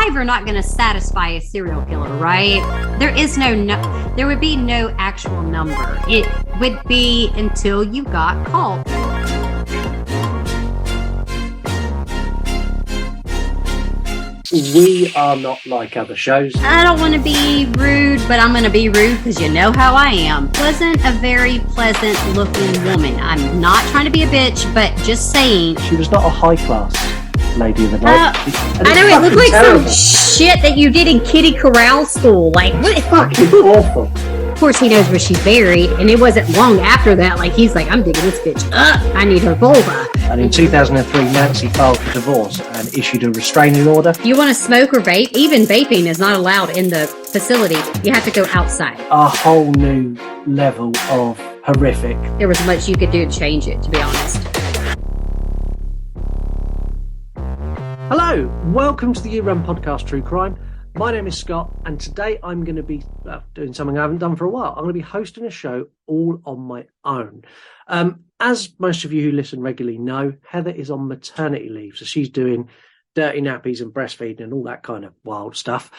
five are not going to satisfy a serial killer, right? There would be no actual number. It would be until you got caught. We are not like other shows. I don't want to be rude, but I'm going to be rude because you know how I am. Wasn't a very pleasant looking woman. I'm not trying to be a bitch, but just saying. She was not a high class lady of the night. I know, it looked like terrible. Some shit that you did in Kitty Corral school. Like, what? It's fucking awful. Of course, he knows where she's buried, and it wasn't long after that. Like, he's like, I'm digging this bitch up. I need her vulva. And in 2003, Nancy filed for divorce and issued a restraining order. You want to smoke or vape? Even vaping is not allowed in the facility. You have to go outside. A whole new level of horrific. There was much you could do to change it, to be honest. Hello, welcome to the You Run podcast, True Crime. My name is Scott, and today I'm going to be doing something I haven't done for a while. I'm going to be hosting a show all on my own. As most of you who listen regularly know, Heather is on maternity leave, so she's doing dirty nappies and breastfeeding and all that kind of wild stuff.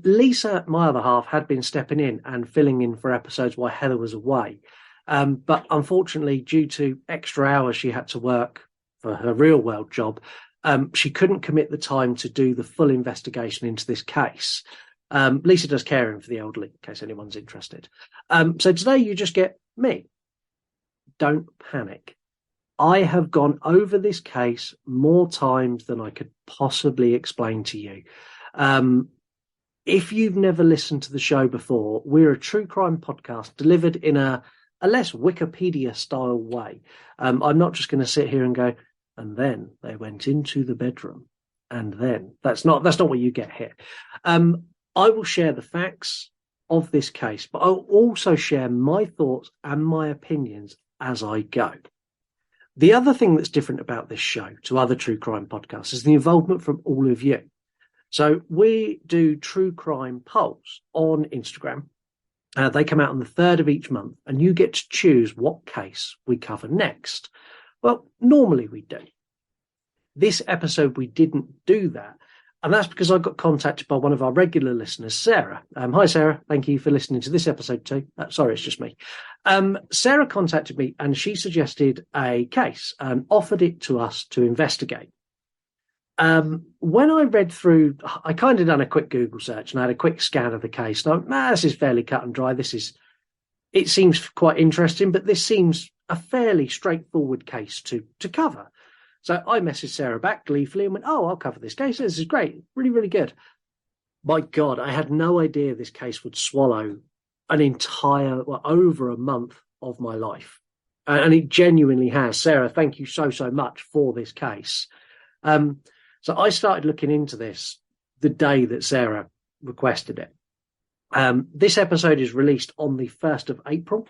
Lisa, my other half, had been stepping in and filling in for episodes while Heather was away. But unfortunately, due to extra hours she had to work for her real world job, she couldn't commit the time to do the full investigation into this case. Lisa does caring for the elderly, in case anyone's interested. So today you just get me. Don't panic. I have gone over this case more times than I could possibly explain to you. If you've never listened to the show before, we're a true crime podcast delivered in a less Wikipedia-style way. I'm not just going to sit here and go, and then they went into the bedroom. And then that's not what you get here. I will share the facts of this case, but I'll also share my thoughts and my opinions as I go. The other thing that's different about this show to other true crime podcasts is the involvement from all of you. So we do true crime polls on Instagram. They come out on the 3rd of each month, and you get to choose what case we cover next. Well, normally we do. This episode, we didn't do that. And that's because I got contacted by one of our regular listeners, Sarah. Hi, Sarah. Thank you for listening to this episode too. Sorry, it's just me. Sarah contacted me and she suggested a case and offered it to us to investigate. When I read through, I kind of done a quick Google search and I had a quick scan of the case. And I went, this is fairly cut and dry. It seems quite interesting, but this seems a fairly straightforward case to cover. So I messaged Sarah back gleefully and went, I'll cover this case. This is great. Really, really good. My God, I had no idea this case would swallow an entire, over a month of my life. And it genuinely has. Sarah, thank you so, so much for this case. So I started looking into this the day that Sarah requested it. This episode is released on the 1st of April.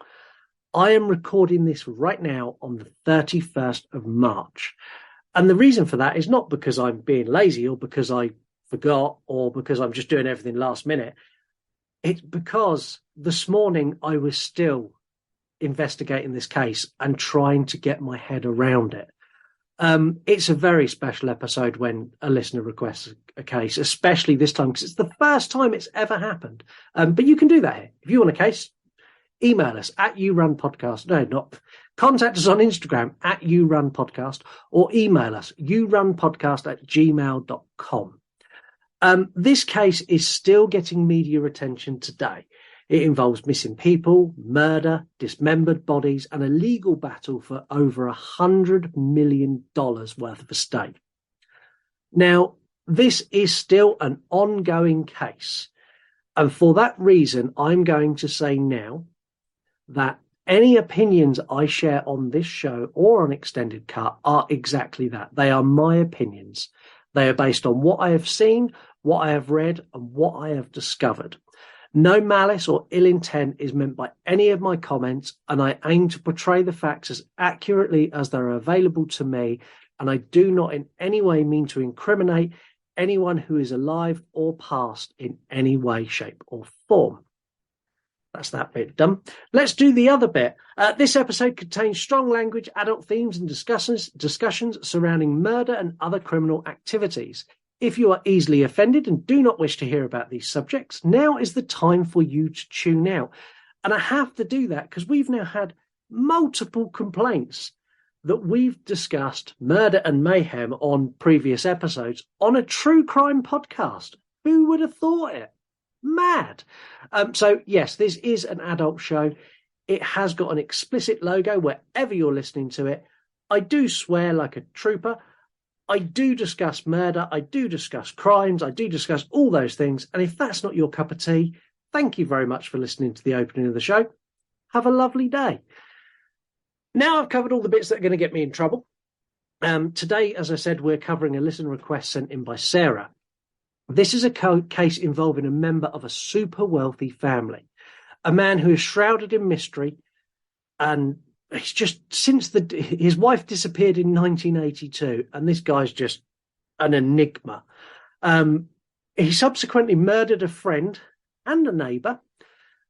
I am recording this right now on the 31st of March. And the reason for that is not because I'm being lazy or because I forgot or because I'm just doing everything last minute. It's because this morning I was still investigating this case and trying to get my head around it. It's a very special episode when a listener requests a case, especially this time because it's the first time it's ever happened. But you can do that here. If you want a case, email us at YouRunPodcast. Contact us on Instagram at YouRunPodcast or email us yourunpodcast@gmail.com. This case is still getting media attention today. It involves missing people, murder, dismembered bodies, and a legal battle for over $100 million worth of estate. Now, this is still an ongoing case. And for that reason, I'm going to say now that any opinions I share on this show or on Extended Cut are exactly that. They are my opinions. They are based on what I have seen, what I have read, and what I have discovered. No malice or ill intent is meant by any of my comments, and I aim to portray the facts as accurately as they're available to me, and I do not in any way mean to incriminate anyone who is alive or past in any way, shape, or form. That's that bit done. Let's do the other bit. This episode contains strong language, adult themes, and discussions surrounding murder and other criminal activities. If you are easily offended and do not wish to hear about these subjects, now is the time for you to tune out. And I have to do that because we've now had multiple complaints that we've discussed murder and mayhem on previous episodes on a true crime podcast. Who would have thought it? Mad. So, yes, this is an adult show. It has got an explicit logo wherever you're listening to it. I do swear like a trooper. I do discuss murder. I do discuss crimes. I do discuss all those things. And if that's not your cup of tea, thank you very much for listening to the opening of the show. Have a lovely day. Now I've covered all the bits that are going to get me in trouble. Today, as I said, we're covering a listener request sent in by Sarah. This is a case involving a member of a super wealthy family, a man who is shrouded in mystery, and he's just his wife disappeared in 1982, and this guy's just an enigma. He subsequently murdered a friend and a neighbour,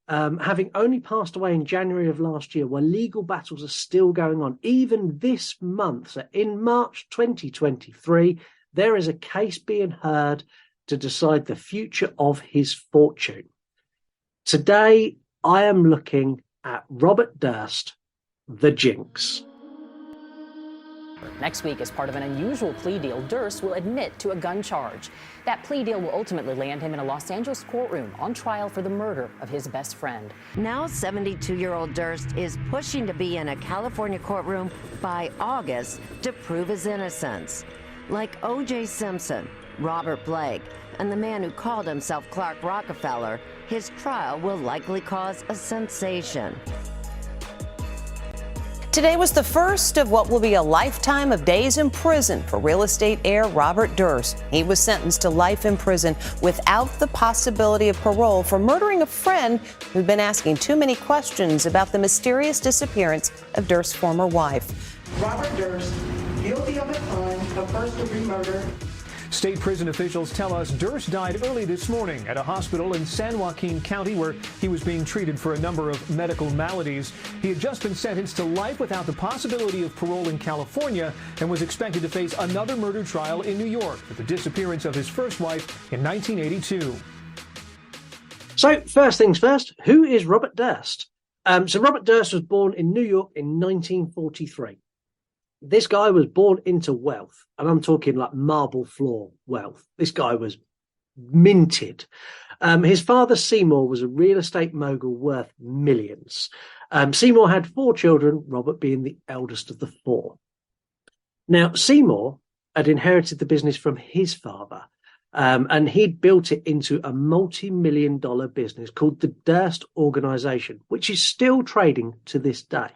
having only passed away in January of last year, while legal battles are still going on. Even this month, so in March 2023, there is a case being heard to decide the future of his fortune. Today, I am looking at Robert Durst, the Jinx. Next week, as part of an unusual plea deal, Durst will admit to a gun charge. That plea deal will ultimately land him in a Los Angeles courtroom on trial for the murder of his best friend. Now 72-year-old Durst is pushing to be in a California courtroom by August to prove his innocence. Like O.J. Simpson, Robert Blake, and the man who called himself Clark Rockefeller, his trial will likely cause a sensation. Today was the first of what will be a lifetime of days in prison for real estate heir Robert Durst. He was sentenced to life in prison without the possibility of parole for murdering a friend who'd been asking too many questions about the mysterious disappearance of Durst's former wife. Robert Durst, guilty of a crime of first-degree murder. State prison officials tell us Durst died early this morning at a hospital in San Joaquin County where he was being treated for a number of medical maladies. He had just been sentenced to life without the possibility of parole in California and was expected to face another murder trial in New York for the disappearance of his first wife in 1982. So, first things first, who is Robert Durst? So Robert Durst was born in New York in 1943. This guy was born into wealth, and I'm talking like marble floor wealth. This guy was minted. His father, Seymour, was a real estate mogul worth millions. Seymour had 4 children, Robert being the eldest of the 4. Now, Seymour had inherited the business from his father, and he'd built it into a multi-million-dollar business called the Durst Organization, which is still trading to this day.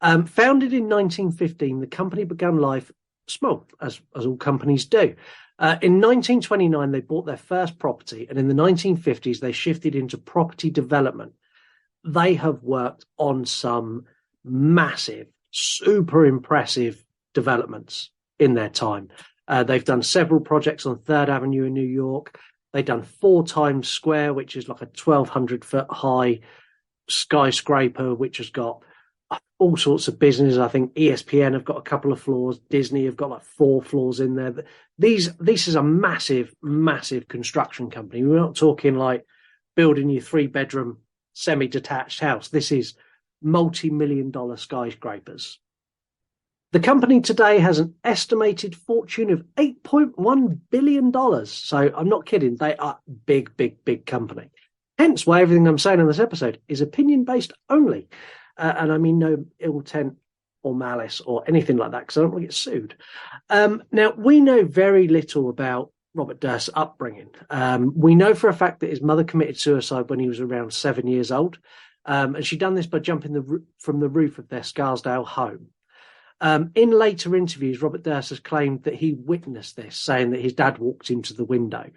Founded in 1915, the company began life small, as all companies do. In 1929, they bought their first property, and in the 1950s, they shifted into property development. They have worked on some massive, super impressive developments in their time. They've done several projects on 3rd Avenue in New York. They've done 4 Times Square, which is like a 1,200-foot high skyscraper, which has got all sorts of business. I think ESPN have got a couple of floors. Disney have got like 4 floors in there. This is a massive, massive construction company. We're not talking like building your 3-bedroom semi-detached house. This is multi-million-dollar skyscrapers. The company today has an estimated fortune of $8.1 billion. So I'm not kidding. They are big, big, big company. Hence why everything I'm saying on this episode is opinion-based only. And I mean no ill intent or malice or anything like that, because I don't want to get sued. Now, we know very little about Robert Durst's upbringing. We know for a fact that his mother committed suicide when he was around 7 years old. And she'd done this by jumping from the roof of their Scarsdale home. In later interviews, Robert Durst has claimed that he witnessed this, saying that his dad walked into the window.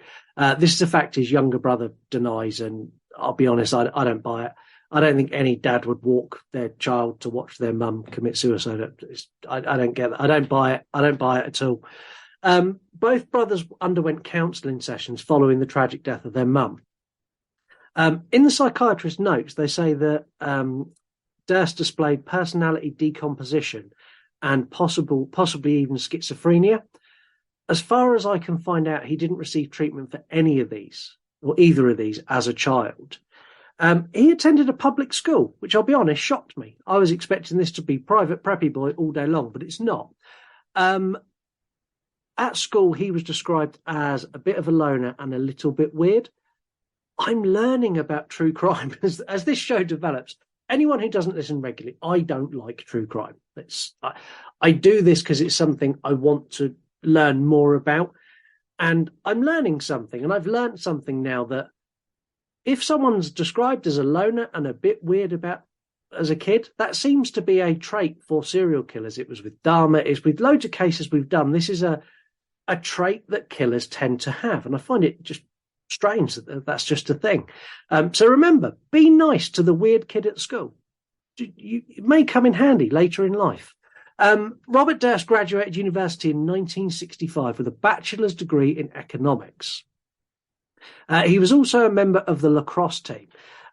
This is a fact his younger brother denies, and I'll be honest, I don't buy it. I don't think any dad would walk their child to watch their mum commit suicide. I don't get that. I don't buy it. I don't buy it at all. Both brothers underwent counselling sessions following the tragic death of their mum. In the psychiatrist's notes, they say that Durst displayed personality decomposition and possibly even schizophrenia. As far as I can find out, he didn't receive treatment for any of these, or either of these, as a child. He attended a public school, which I'll be honest, shocked me. I was expecting this to be private preppy boy all day long, but it's not. At school, he was described as a bit of a loner and a little bit weird. I'm learning about true crime as this show develops. Anyone who doesn't listen regularly, I don't like true crime. I do this because it's something I want to learn more about. And I'm learning something. And I've learned something now that if someone's described as a loner and a bit weird about as a kid, that seems to be a trait for serial killers. It was with Dahmer, it's with loads of cases we've done. This is a trait that killers tend to have. And I find it just strange that that's just a thing. So remember, be nice to the weird kid at school. It may come in handy later in life. Robert Durst graduated university in 1965 with a bachelor's degree in economics. He was also a member of the lacrosse team.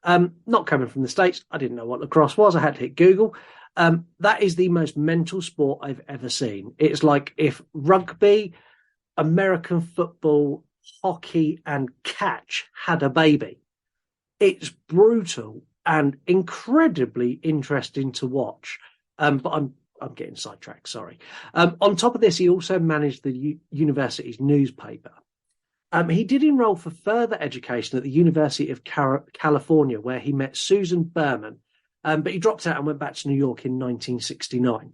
Not coming from the States, I didn't know what lacrosse was. I had to hit Google. That is the most mental sport I've ever seen. It's like if rugby, American football, hockey, and catch had a baby. It's brutal and incredibly interesting to watch. But I'm getting sidetracked, sorry. On top of this, he also managed the university's newspaper. He did enroll for further education at the University of California, where he met Susan Berman, but he dropped out and went back to New York in 1969.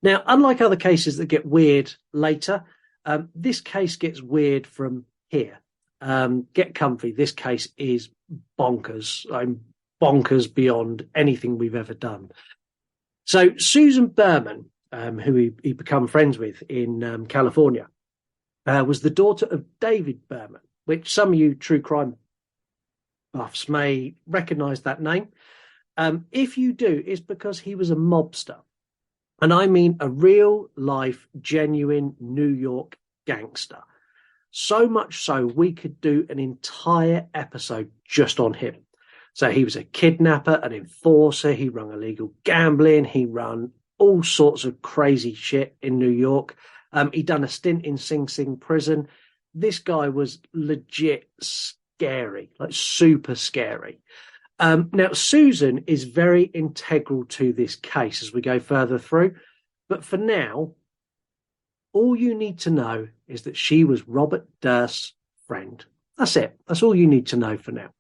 Now, unlike other cases that get weird later, this case gets weird from here. Get comfy. This case is bonkers. I'm bonkers beyond anything we've ever done. So Susan Berman, who he became friends with in California, was the daughter of David Berman, which some of you true crime buffs may recognise that name. If you do, it's because he was a mobster. And I mean a real life, genuine New York gangster. So much so we could do an entire episode just on him. So he was a kidnapper, an enforcer, he run illegal gambling, he run all sorts of crazy shit in New York. He'd done a stint in Sing Sing prison. This guy was legit scary, like super scary. Now, Susan is very integral to this case as we go further through. But for now, all you need to know is that she was Robert Durst's friend. That's it. That's all you need to know for now.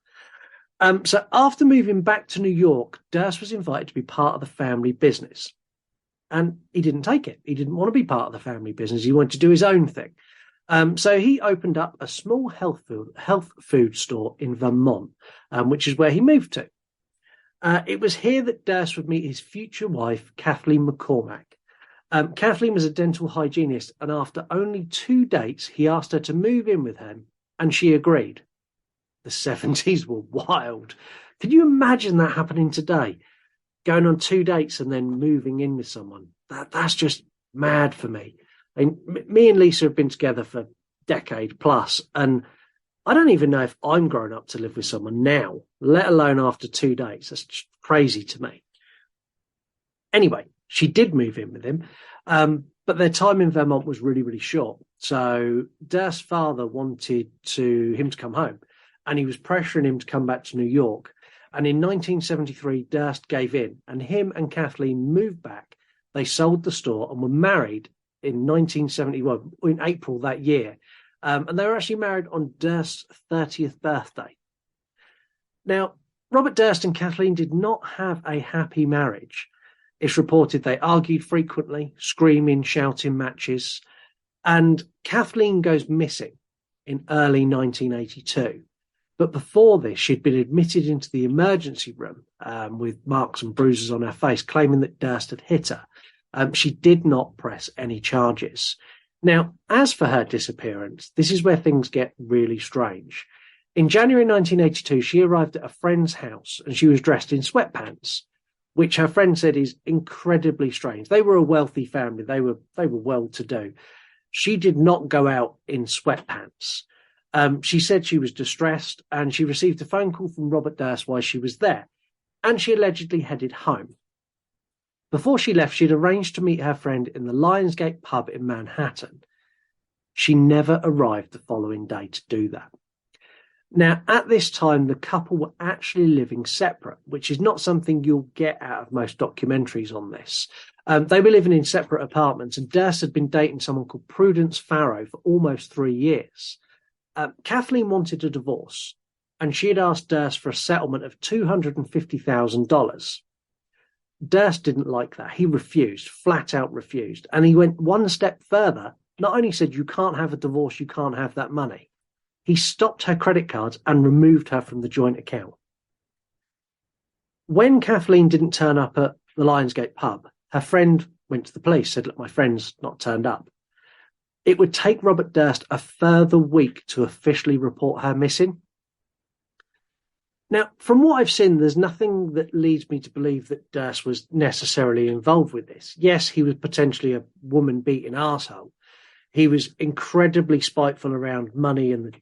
So after moving back to New York, Durst was invited to be part of the family business. And he didn't take it. He didn't want to be part of the family business. He wanted to do his own thing. So he opened up a small health food store in Vermont, which is where he moved to. It was here that Durst would meet his future wife, Kathleen McCormack. Kathleen was a dental hygienist, and after only 2 dates, he asked her to move in with him, and she agreed. The 70s were wild. Can you imagine that happening today? Going on 2 dates and then moving in with someone. That's just mad for me. I mean, me and Lisa have been together for a decade plus, and I don't even know if I'm grown up to live with someone now, let alone after 2 dates. That's just crazy to me. Anyway, she did move in with him, but their time in Vermont was really, really short. So Durst's father wanted him to come home, and he was pressuring him to come back to New York. And in 1973, Durst gave in, and him and Kathleen moved back. They sold the store and were married in 1971, in April that year. And they were actually married on Durst's 30th birthday. Now, Robert Durst and Kathleen did not have a happy marriage. It's reported they argued frequently, screaming, shouting matches. And Kathleen goes missing in early 1982. But before this, she'd been admitted into the emergency room with marks and bruises on her face, claiming that Durst had hit her. She did not press any charges. Now, as for her disappearance, this is where things get really strange. In January 1982, she arrived at a friend's house and she was dressed in sweatpants, which her friend said is incredibly strange. They were a wealthy family. They were well-to-do. She did not go out in sweatpants. She said she was distressed and she received a phone call from Robert Durst while she was there, and she allegedly headed home. Before she left, she'd arranged to meet her friend in the Lionsgate pub in Manhattan. She never arrived the following day to do that. Now, at this time, the couple were actually living separate, which is not something you'll get out of most documentaries on this. They were living in separate apartments, and Durst had been dating someone called Prudence Farrow for almost 3 years. Kathleen wanted a divorce, and she had asked Durst for a settlement of $250,000. Durst didn't like that. He refused, flat out refused. And he went one step further. Not only said, you can't have a divorce, you can't have that money. He stopped her credit cards and removed her from the joint account. When Kathleen didn't turn up at the Lionsgate pub, her friend went to the police, said, look, my friend's not turned up. It would take Robert Durst a further week to officially report her missing. Now, from what I've seen, there's nothing that leads me to believe that Durst was necessarily involved with this. Yes, he was potentially a woman-beating arsehole. He was incredibly spiteful around money and the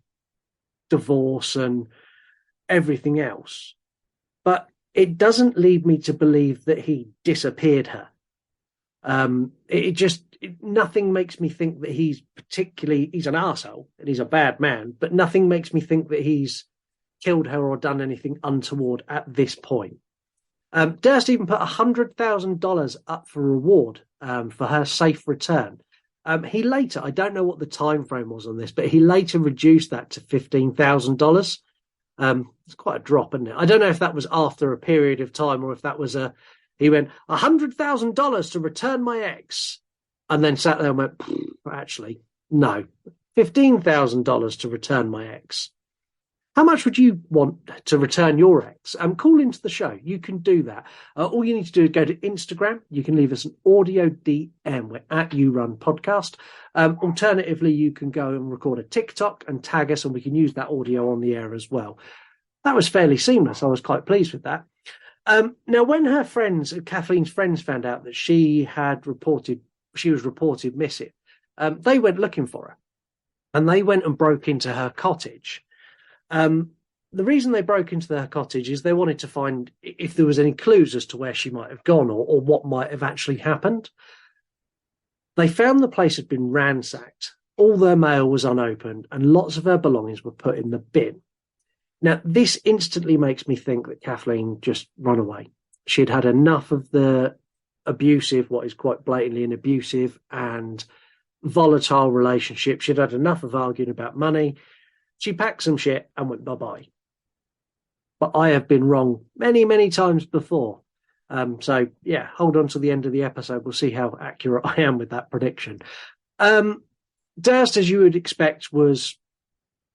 divorce and everything else. But it doesn't lead me to believe that he disappeared her. Nothing makes me think that he's an arsehole and he's a bad man, but nothing makes me think that he's killed her or done anything untoward at this point. Durst even put $100,000 up for reward for her safe return. He later, I don't know what the time frame was on this, but he later reduced that to $15,000. It's quite a drop, isn't it? I don't know if that was after a period of time or if that was he went $100,000 to return my ex, and then sat there and went, actually, no, $15,000 to return my ex. How much would you want to return your ex? Call into the show. You can do that. All you need to do is go to Instagram. You can leave us an audio DM. We're at You Run Podcast. Alternatively, you can go and record a TikTok and tag us, and we can use that audio on the air as well. That was fairly seamless. I was quite pleased with that. Now, when her friends, Kathleen's friends, found out that she was reported missing, they went looking for her, and they went and broke into her cottage. The reason they broke into their cottage is they wanted to find if there was any clues as to where she might have gone or what might have actually happened. They found the place had been ransacked. All their mail was unopened and lots of her belongings were put in the bin. Now, this instantly makes me think that Kathleen just ran away. She had had enough of the abusive, what is quite blatantly an abusive and volatile relationship. She'd had enough of arguing about money. She packed some shit and went bye-bye. But I have been wrong many, many times before. So, yeah, hold on to the end of the episode. We'll see how accurate I am with that prediction. Durst, as you would expect, was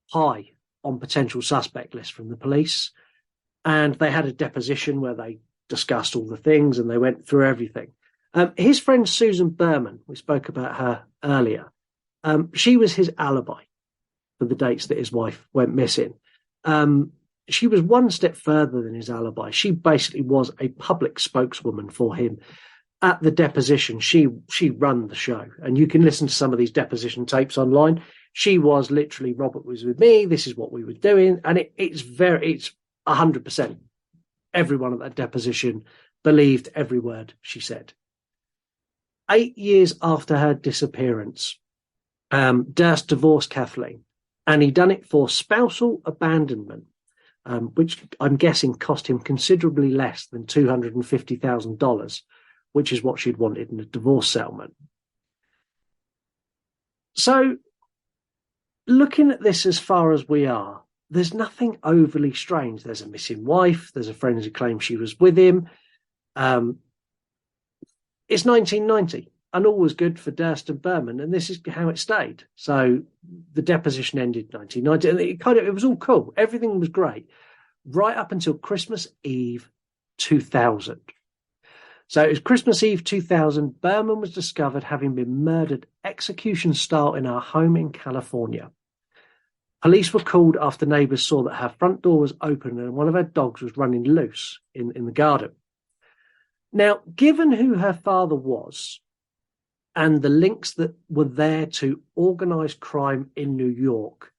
high on potential suspect list from the police. And they had a deposition where they discussed all the things and they went through everything. His friend Susan Berman, we spoke about her earlier, she was his alibi for the dates that his wife went missing. She was one step further than his alibi. She basically was a public spokeswoman for him. At the deposition, she ran the show, and you can listen to some of these deposition tapes online. She was literally, Robert was with me, this is what we were doing, and it's 100%. Everyone at that deposition believed every word she said. 8 years after her disappearance, Durst divorced Kathleen, and he done it for spousal abandonment, which I'm guessing cost him considerably less than $250,000, which is what she'd wanted in a divorce settlement. So, looking at this as far as we are, there's nothing overly strange. There's a missing wife. There's a friend who claims she was with him. It's 1990, and all was good for Durst and Berman, and this is how it stayed. So the deposition ended 1990, and it was all cool. Everything was great, right up until Christmas Eve 2000. So it was Christmas Eve 2000. Berman was discovered having been murdered execution style in her home in California. Police were called after neighbours saw that her front door was open and one of her dogs was running loose in the garden. Now, given who her father was and the links that were there to organised crime in New York,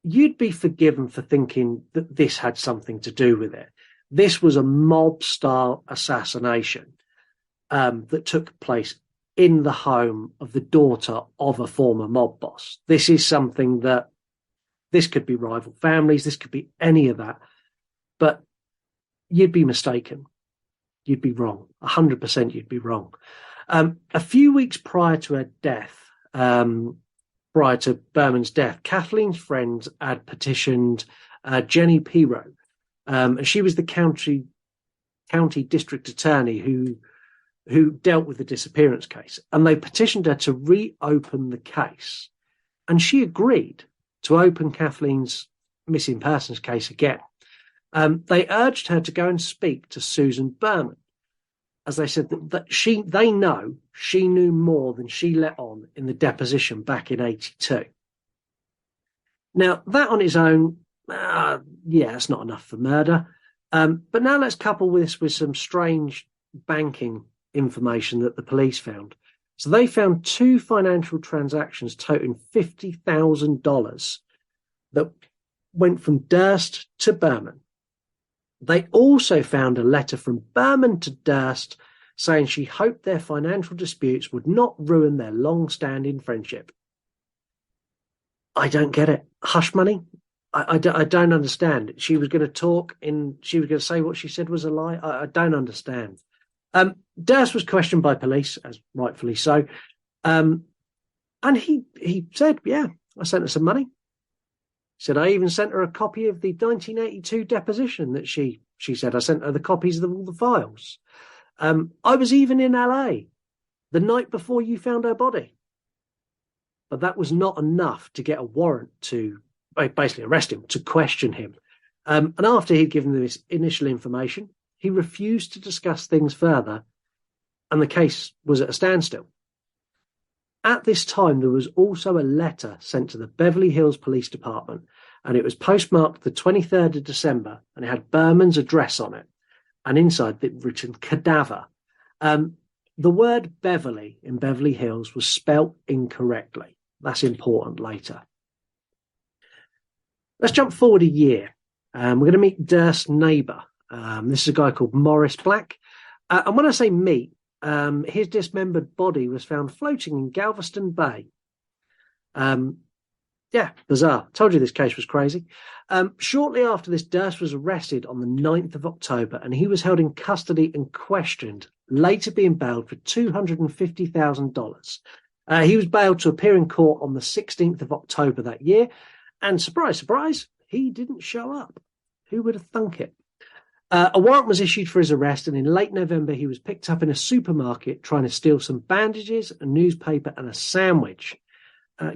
you'd be forgiven for thinking that this had something to do with it. This was a mob-style assassination that took place in the home of the daughter of a former mob boss. This is something that, this could be rival families, this could be any of that, but you'd be mistaken. You'd be wrong. 100% you'd be wrong. A few weeks prior to her death, prior to Berman's death, Kathleen's friends had petitioned Jenny Pirro. And she was the county district attorney who dealt with the disappearance case. And they petitioned her to reopen the case. And she agreed to open Kathleen's missing persons case again. They urged her to go and speak to Susan Berman, as they said that they know she knew more than she let on in the deposition back in 82. Now, that on its own, it's not enough for murder. But now let's couple this with some strange banking information that the police found. So they found 2 financial transactions totaling $50,000 that went from Durst to Berman. They also found a letter from Berman to Durst saying she hoped their financial disputes would not ruin their long-standing friendship. I don't get it. Hush money? I don't understand. She was going to talk she was going to say what she said was a lie. I don't understand. Durst was questioned by police, as rightfully so. And he said, yeah, I sent her some money. He said, I even sent her a copy of the 1982 deposition that she said. I sent her the copies of all the files. I was even in LA the night before you found her body. But that was not enough to get a warrant to basically arrest him, to question him. And after he'd given them this initial information, he refused to discuss things further, and the case was at a standstill. At this time, there was also a letter sent to the Beverly Hills Police Department, and it was postmarked the 23rd of December, and it had Berman's address on it, and inside it written cadaver. The word Beverly in Beverly Hills was spelt incorrectly. That's important later. Let's jump forward a year. We're going to meet Durst's neighbour. This is a guy called Morris Black. And when I say meet, his dismembered body was found floating in Galveston Bay. Bizarre. Told you this case was crazy. Shortly after this, Durst was arrested on the 9th of October, and he was held in custody and questioned, later being bailed for $250,000. He was bailed to appear in court on the 16th of October that year, and surprise, surprise, he didn't show up. Who would have thunk it? A warrant was issued for his arrest, and in late November, he was picked up in a supermarket trying to steal some bandages, a newspaper, and a sandwich.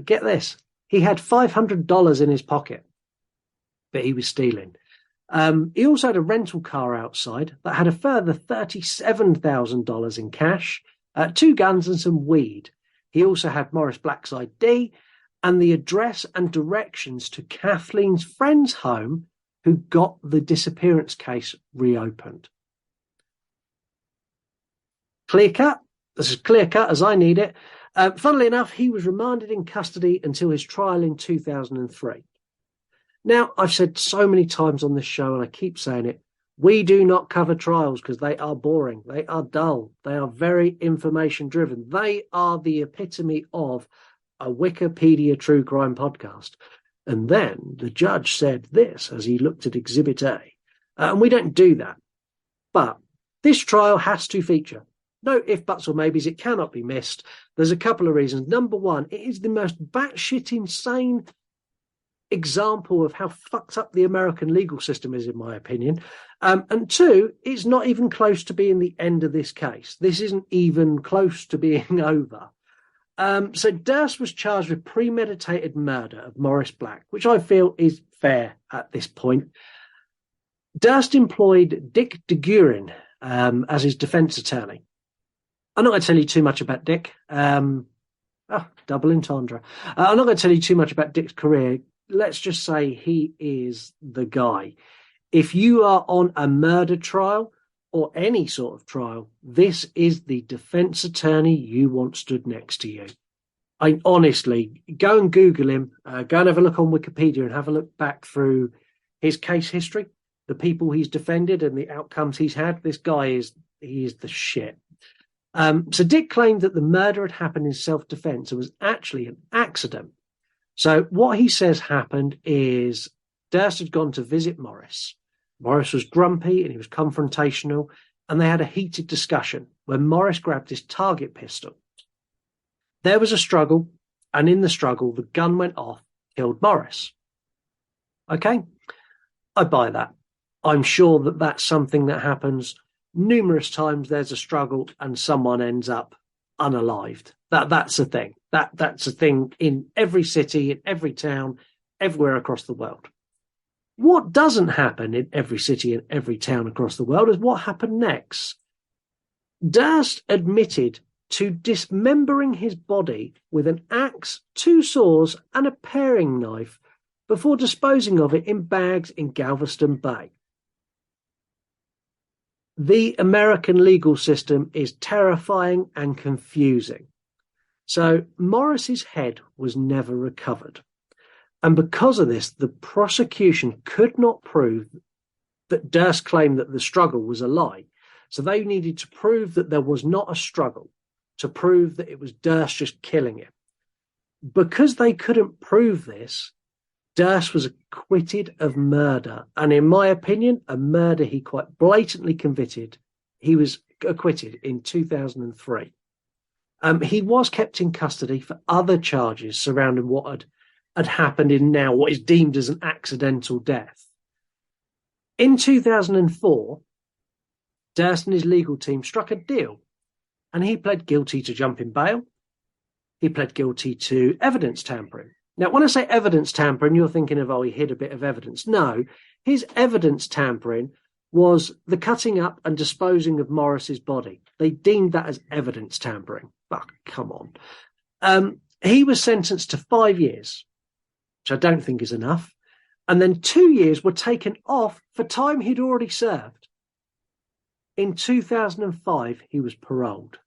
Get this. He had $500 in his pocket, but he was stealing. He also had a rental car outside that had a further $37,000 in cash, 2 guns and some weed. He also had Morris Black's ID and the address and directions to Kathleen's friend's home who got the disappearance case reopened. Clear cut. This is clear cut as I need it. Funnily enough, he was remanded in custody until his trial in 2003. Now, I've said so many times on this show, and I keep saying it, we do not cover trials because they are boring. They are dull. They are very information-driven. They are the epitome of a Wikipedia true crime podcast. And then the judge said this as he looked at Exhibit A. And we don't do that. But this trial has to feature. No ifs, buts, or maybes. It cannot be missed. There's a couple of reasons. Number one, it is the most batshit insane example of how fucked up the American legal system is, in my opinion. And two, it's not even close to being the end of this case. This isn't even close to being over. So Durst was charged with premeditated murder of Morris Black, which I feel is fair at this point. Durst employed Dick DeGuerin as his defense attorney. I'm not going to tell you too much about Dick. Double entendre. I'm not going to tell you too much about Dick's career. Let's just say he is the guy. If you are on a murder trial or any sort of trial, this is the defense attorney you want stood next to you. I honestly, go and Google him, go and have a look on Wikipedia and have a look back through his case history, the people he's defended and the outcomes he's had. This guy is the shit. So Dick claimed that the murder had happened in self-defense and was actually an accident. So what he says happened is Durst had gone to visit Morris. Morris was grumpy and he was confrontational, and they had a heated discussion when Morris grabbed his target pistol. There was a struggle, and in the struggle, the gun went off, killed Morris. Okay, I buy that. I'm sure that that's something that happens numerous times. There's a struggle and someone ends up unalived. That's a thing. That's a thing in every city, in every town, everywhere across the world. What doesn't happen in every city and every town across the world is what happened next. Durst admitted to dismembering his body with an axe, 2 saws, and a paring knife before disposing of it in bags in Galveston Bay. The American legal system is terrifying and confusing. So Morris's head was never recovered. And because of this, the prosecution could not prove that Durst claimed that the struggle was a lie. So they needed to prove that there was not a struggle, to prove that it was Durst just killing him. Because they couldn't prove this, Durst was acquitted of murder. And in my opinion, a murder he quite blatantly committed. He was acquitted in 2003. He was kept in custody for other charges surrounding what had happened in now what is deemed as an accidental death. In 2004, Durst and his legal team struck a deal, and he pled guilty to jumping bail. He pled guilty to evidence tampering. Now, when I say evidence tampering, you're thinking of, he hid a bit of evidence. No, his evidence tampering was the cutting up and disposing of Morris's body. They deemed that as evidence tampering. Fuck, come on. He was sentenced to 5 years, which I don't think is enough. And then 2 years were taken off for time he'd already served. In 2005, he was paroled.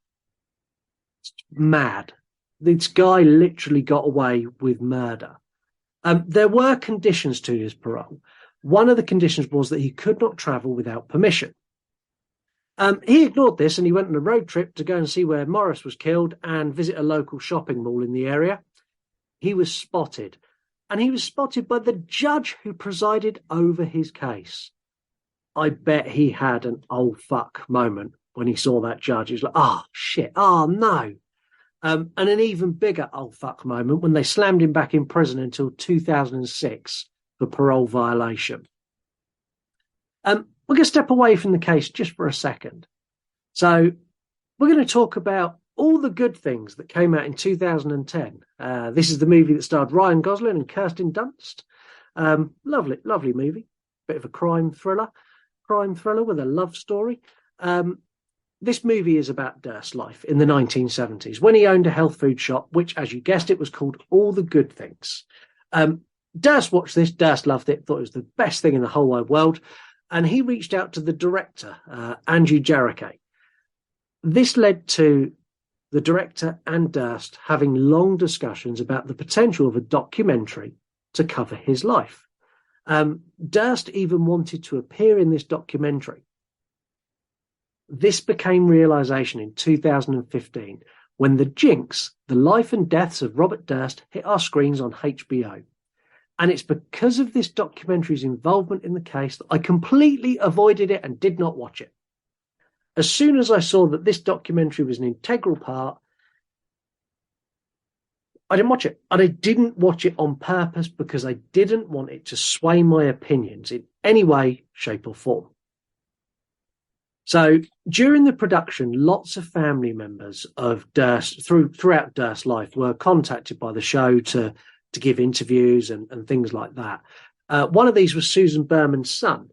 It's mad. This guy literally got away with murder. There were conditions to his parole. One of the conditions was that he could not travel without permission. He ignored this and he went on a road trip to go and see where Morris was killed and visit a local shopping mall in the area. He was spotted, and he was spotted by the judge who presided over his case. I bet he had an oh fuck moment when he saw that judge. He was like, oh shit, oh no. And an even bigger oh fuck moment when they slammed him back in prison until 2006 for parole violation. We're going to step away from the case just for a second. So we're going to talk about all the good things that came out in 2010. This is the movie that starred Ryan Gosling and Kirsten Dunst. Lovely movie. Bit of a crime thriller with a love story. This movie is about Durst's life in the 1970s when he owned a health food shop, which, as you guessed it, was called All the Good Things. Durst watched this. Durst loved it, thought it was the best thing in the whole wide world. And he reached out to the director, Andrew Jericho. This led to the director and Durst having long discussions about the potential of a documentary to cover his life. Durst even wanted to appear in this documentary. This became realization in 2015 when the Jinx, The Life and Deaths of Robert Durst, hit our screens on HBO. And it's because of this documentary's involvement in the case that I completely avoided it and did not watch it. As soon as I saw that this documentary was an integral part, I didn't watch it. And I didn't watch it on purpose because I didn't want it to sway my opinions in any way, shape or form. So during the production, lots of family members of Durst throughout Durst's life were contacted by the show to give interviews and things like that. One of these was Susan Berman's son,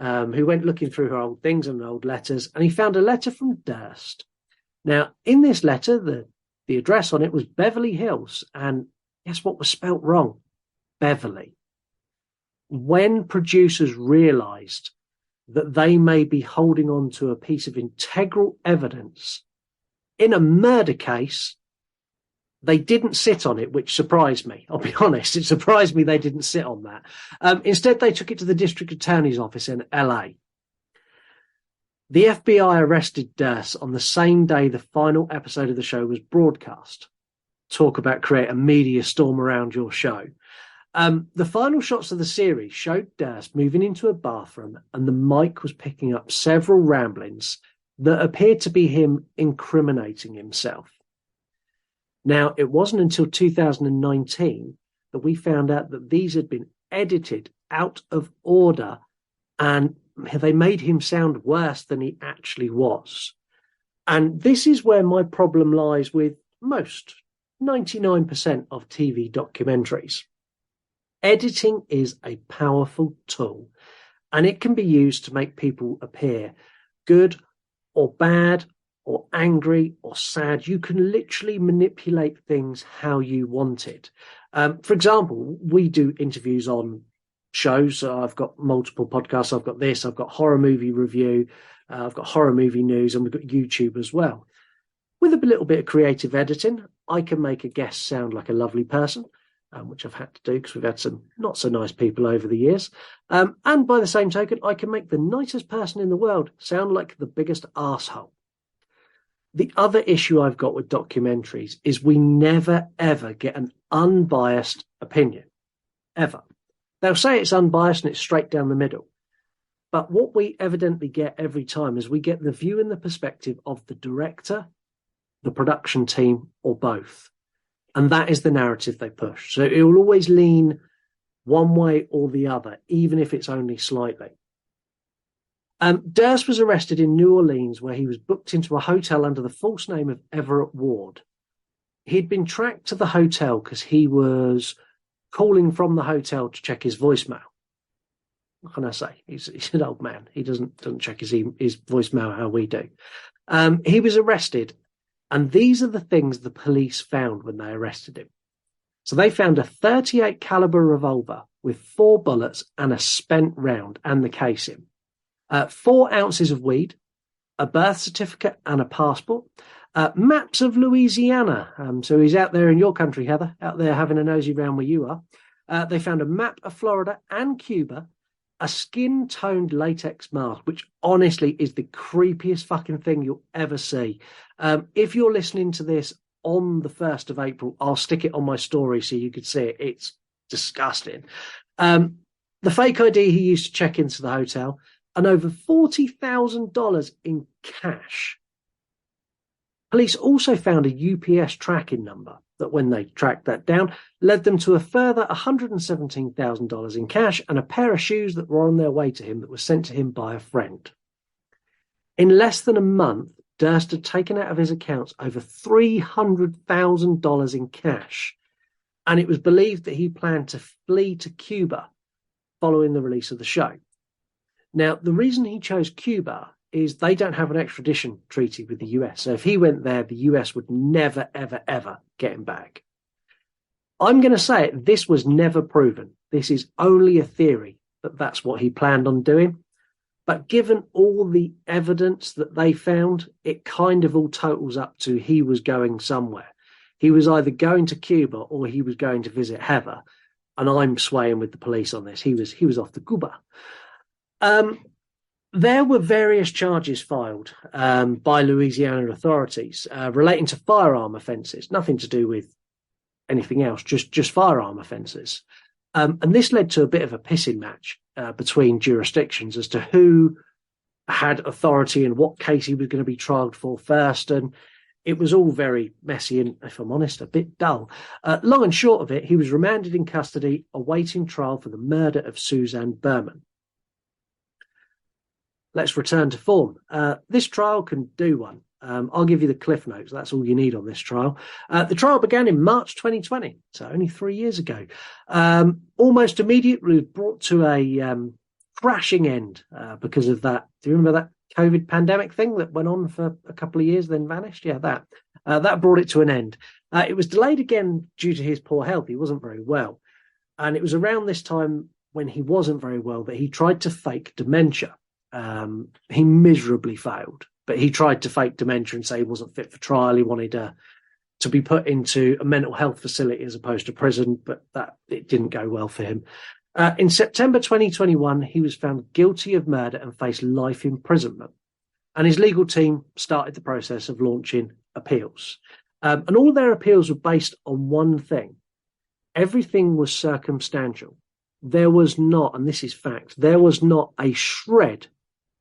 who went looking through her old things and old letters, and he found a letter from Durst. Now, in this letter, the address on it was Beverly Hills, and guess what was spelt wrong? Beverly. When producers realised that they may be holding on to a piece of integral evidence in a murder case, they didn't sit on it, which surprised me. I'll be honest. It surprised me they didn't sit on that. Instead, they took it to the district attorney's office in LA. The FBI arrested Durst on the same day the final episode of the show was broadcast. Talk about create a media storm around your show. The final shots of the series showed Durst moving into a bathroom, and the mic was picking up several ramblings that appeared to be him incriminating himself. Now, it wasn't until 2019 that we found out that these had been edited out of order, and they made him sound worse than he actually was. And this is where my problem lies with most, 99% of TV documentaries. Editing is a powerful tool, and it can be used to make people appear good or bad or angry or sad. You can literally manipulate things how you want it. For example, we do interviews on shows. So I've got multiple podcasts. I've got this. I've got horror movie review. I've got horror movie news, and we've got YouTube as well. With a little bit of creative editing, I can make a guest sound like a lovely person, which I've had to do because we've had some not so nice people over the years. And by the same token, I can make the nicest person in the world sound like the biggest arsehole. The other issue I've got with documentaries is we never, ever get an unbiased opinion, ever. They'll say it's unbiased and it's straight down the middle. But what we evidently get every time is we get the view and the perspective of the director, the production team, or both. And that is the narrative they push. So it will always lean one way or the other, even if it's only slightly. Durst was arrested in New Orleans, where he was booked into a hotel under the false name of Everett Ward. He'd been tracked to the hotel because he was calling from the hotel to check his voicemail. What can I say? He's an old man. He doesn't check his voicemail how we do. He was arrested, and these are the things the police found when they arrested him. So they found a .38 caliber revolver with 4 bullets and a spent round and the casing. 4 ounces of weed, a birth certificate and a passport, maps of Louisiana. So he's out there in your country, Heather, out there having a nosy round where you are. They found a map of Florida and Cuba, a skin-toned latex mask, which honestly is the creepiest fucking thing you'll ever see. If you're listening to this on the 1st of April, I'll stick it on my story so you could see it. It's disgusting. The fake ID he used to check into the hotel, and over $40,000 in cash. Police also found a UPS tracking number that, when they tracked that down, led them to a further $117,000 in cash and a pair of shoes that were on their way to him that were sent to him by a friend. In less than a month, Durst had taken out of his accounts over $300,000 in cash, and it was believed that he planned to flee to Cuba following the release of the show. Now, the reason he chose Cuba is they don't have an extradition treaty with the US. So if he went there, the US would never, ever, ever get him back. I'm going to say it, this was never proven. This is only a theory that that's what he planned on doing. But given all the evidence that they found, it kind of all totals up to he was going somewhere. He was either going to Cuba or he was going to visit Heather. And I'm swaying with the police on this. He was off to Cuba. There were various charges filed by Louisiana authorities relating to firearm offences, nothing to do with anything else, just firearm offences. And this led to a bit of a pissing match between jurisdictions as to who had authority and what case he was going to be trialled for first. And it was all very messy and, if I'm honest, a bit dull. Long and short of it, he was remanded in custody, awaiting trial for the murder of Suzanne Berman. Let's return to form. This trial can do one. I'll give you the cliff notes. That's all you need on this trial. The trial began in March 2020, so only 3 years ago. Almost immediately brought to a crashing end because of that. Do you remember that COVID pandemic thing that went on for a couple of years, then vanished? Yeah, that brought it to an end. It was delayed again due to his poor health. He wasn't very well. And it was around this time when he wasn't very well that he tried to fake dementia. He miserably failed, but he tried to fake dementia and say he wasn't fit for trial. He wanted to be put into a mental health facility as opposed to prison, but it didn't go well for him. In September 2021, he was found guilty of murder and faced life imprisonment. And his legal team started the process of launching appeals. And all their appeals were based on one thing. Everything was circumstantial. There was not, and this is fact, there was not a shred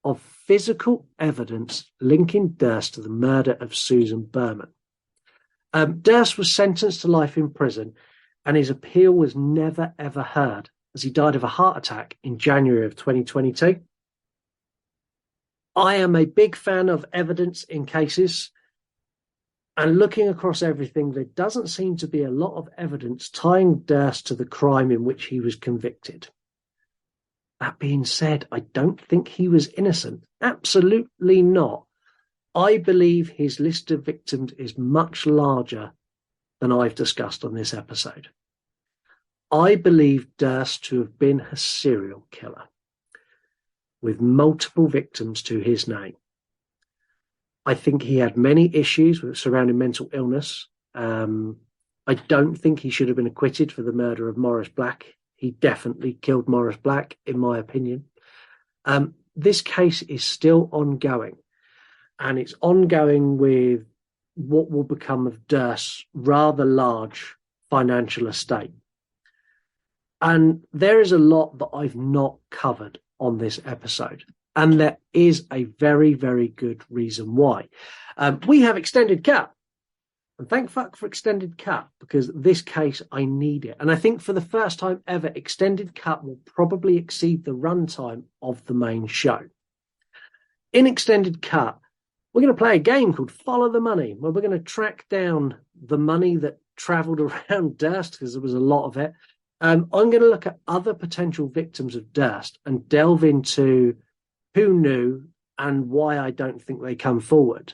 of physical evidence linking Durst to the murder of Susan Berman. Durst was sentenced to life in prison, and his appeal was never, ever heard, as he died of a heart attack in January of 2022. I am a big fan of evidence in cases, and looking across everything, there doesn't seem to be a lot of evidence tying Durst to the crime in which he was convicted. That being said, I don't think he was innocent. Absolutely not. I believe his list of victims is much larger than I've discussed on this episode. I believe Durst to have been a serial killer with multiple victims to his name. I think he had many issues surrounding mental illness. I don't think he should have been acquitted for the murder of Morris Black. He definitely killed Morris Black, in my opinion. This case is still ongoing, and it's ongoing with what will become of Durst's rather large financial estate. And there is a lot that I've not covered on this episode. And there is a very, very good reason why. We have extended cut. And thank fuck for extended cut, because this case, I need it. And I think for the first time ever, extended cut will probably exceed the runtime of the main show. In extended cut, we're going to play a game called Follow the Money, where we're going to track down the money that travelled around Durst, because there was a lot of it. I'm going to look at other potential victims of Durst and delve into who knew and why I don't think they come forward.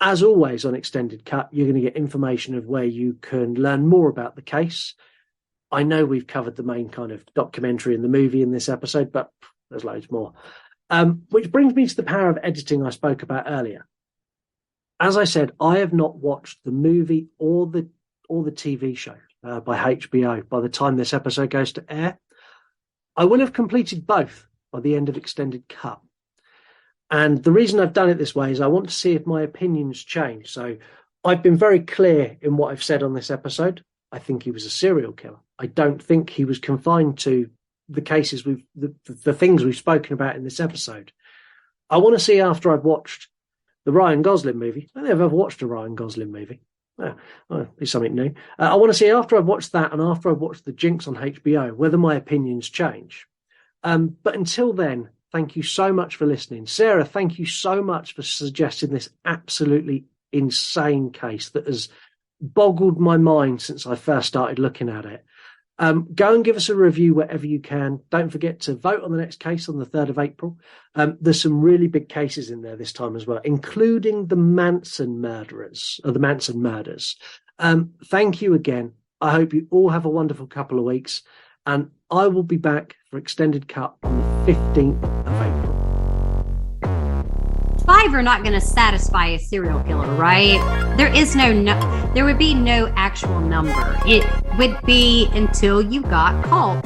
As always on Extended Cut, you're going to get information of where you can learn more about the case. I know we've covered the main kind of documentary and the movie in this episode, but there's loads more. Which brings me to the power of editing I spoke about earlier. As I said, I have not watched the movie or the TV show by HBO by the time this episode goes to air. I will have completed both by the end of Extended Cut. And the reason I've done it this way is I want to see if my opinions change. So I've been very clear in what I've said on this episode. I think he was a serial killer. I don't think he was confined to the cases the things we've spoken about in this episode. I want to see after I've watched the Ryan Gosling movie. I don't think I've ever watched a Ryan Gosling movie. It's something new. I want to see after I've watched that and after I've watched the Jinx on HBO, whether my opinions change. But until then, thank you so much for listening. Sarah, thank you so much for suggesting this absolutely insane case that has boggled my mind since I first started looking at it. Go and give us a review wherever you can. Don't forget to vote on the next case on the 3rd of April. There's some really big cases in there this time as well, including the Manson murders. Thank you again. I hope you all have a wonderful couple of weeks, and I will be back for Extended Cut on the 15th of April. 5 are not going to satisfy a serial killer, right? There would be no actual number. It would be until you got caught.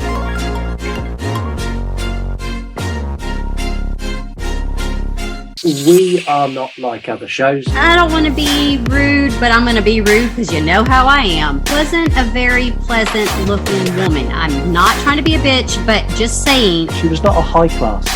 We are not like other shows. I don't want to be rude, but I'm going to be rude because you know how I am. Wasn't a very pleasant looking woman. I'm not trying to be a bitch, but just saying. She was not a high class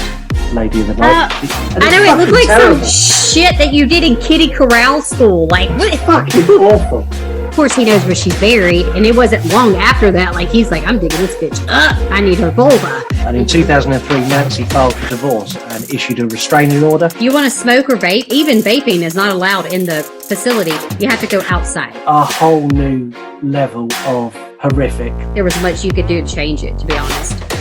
lady of the night. I know it looked like some shit that you did in Kitty Corral school. Like, what? Fucking awful. Of course, he knows where she's buried, and it wasn't long after that. Like, he's like, I'm digging this bitch up. I need her vulva. And in 2003, Nancy filed for divorce and issued a restraining order. You want to smoke or vape? Even vaping is not allowed in the facility. You have to go outside. A whole new level of horrific. There was much you could do to change it, to be honest.